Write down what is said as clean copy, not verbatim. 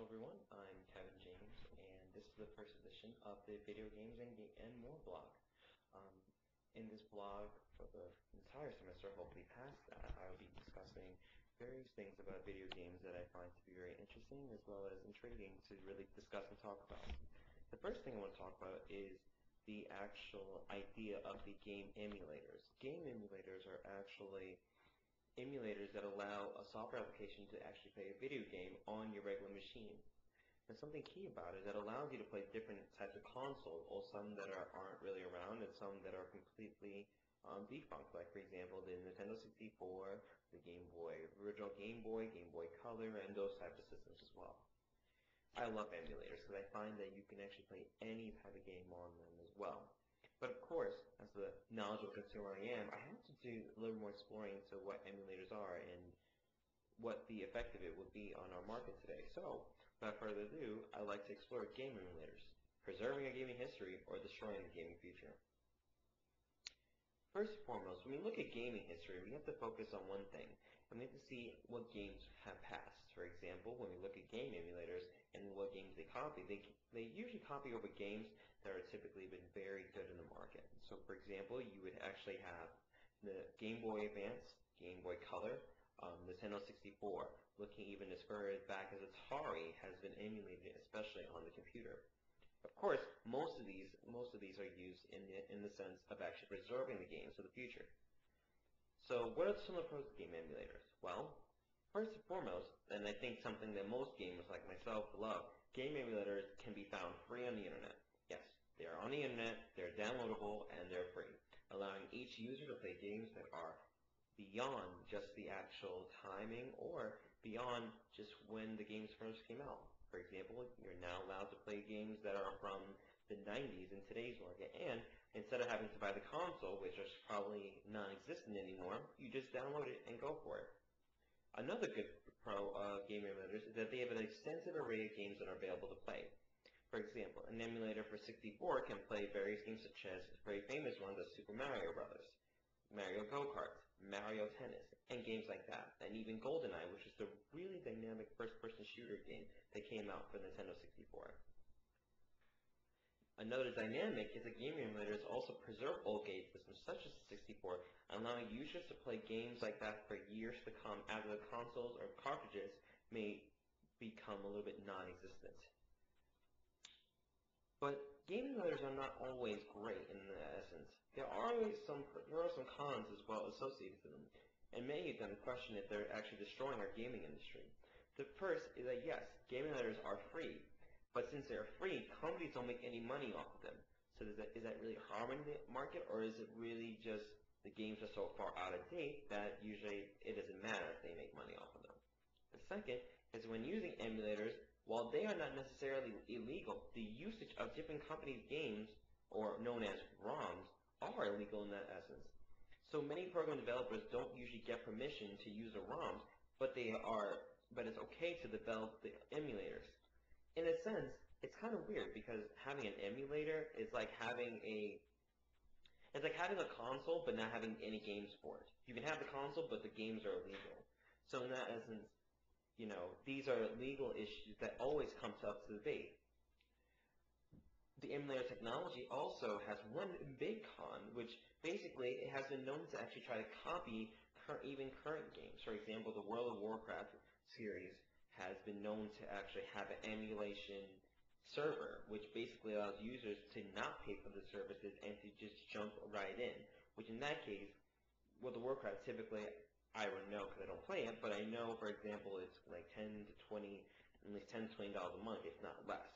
everyone, I'm Kevin James, and this is the first edition of the Video Games and More blog. In this blog, for the entire semester, hopefully past that, I will be discussing various things about video games that I find to be very interesting, as well as intriguing to really discuss and talk about. The first thing I want to talk about is the actual idea of the game emulators. Game emulators are actually emulators that allow a software application to actually play a video game on your regular machine. And something key about it that allows you to play different types of consoles, or some that aren't really around, and some that are completely defunct, like for example the Nintendo 64, the Game Boy, original Game Boy Color, and those types of systems as well. I love emulators because I find that you can actually play any type of game on them as well. But of course, as the knowledgeable consumer I am, I have to do a little more exploring into what emulators are and what the effect of it would be on our market today. So, without further ado, I'd like to explore game emulators, preserving a gaming history or destroying the gaming future. First and foremost, when we look at gaming history, we have to focus on one thing, and we have to see what games have passed. For example, when we look at game emulators and what games they copy, they usually copy over games that are typically been very good in the market. So for example, you would actually have the Game Boy Advance, Game Boy Color, Nintendo 64, looking even as far back as Atari has been emulated, especially on the computer. Of course, most of these are used in the sense of actually preserving the games for the future. So what are some of the pros of game emulators? Well, first and foremost, and I think something that most gamers like myself love, game emulators can be found free on the internet. Yes, they are on the internet, they're downloadable, and they're free, allowing each user to play games that are beyond just the actual timing or beyond just when the games first came out. For example, you're now allowed to play games that are from the 90s in today's market, and instead of having to buy the console, which is probably non-existent anymore, you just download it and go for it. Another good pro of game emulators is that they have an extensive array of games that are available to play. For example, an emulator for 64 can play various games such as very famous ones as Super Mario Brothers, Mario Go-Kart, Mario Tennis, and games like that, and even GoldenEye, which is the really dynamic first-person shooter game that came out for Nintendo 64. Another dynamic is that game emulators also preserve old game systems such as the 64, allowing users to play games like that for years to come after the consoles or cartridges may become a little bit non-existent. But game emulators are not always great in essence. There are some cons as well associated with them, and many of them question if they're actually destroying our gaming industry. The first is that yes, game emulators are free, but since they're free, companies don't make any money off of them. So is that really harming the market, or is it really just the games are so far out of date that usually it doesn't matter if they make money off of them? The second is when using emulators, while they are not necessarily illegal, the usage of different companies' games, or known as ROMs, are illegal in that essence. So many program developers don't usually get permission to use the ROMs, but it's okay to develop the emulators. In a sense, it's kind of weird because having an emulator is like having a console but not having any games for it. You can have the console, but the games are illegal. So in that essence, these are legal issues that always come up to debate. The emulator technology also has one big con, which basically it has been known to actually try to copy even current games. For example, the World of Warcraft series has been known to actually have an emulation server, which basically allows users to not pay for the services and to just jump right in. Which in that case, World of Warcraft typically, I don't know because I don't play it, but I know, for example, it's like $10 to $20 a month, if not less.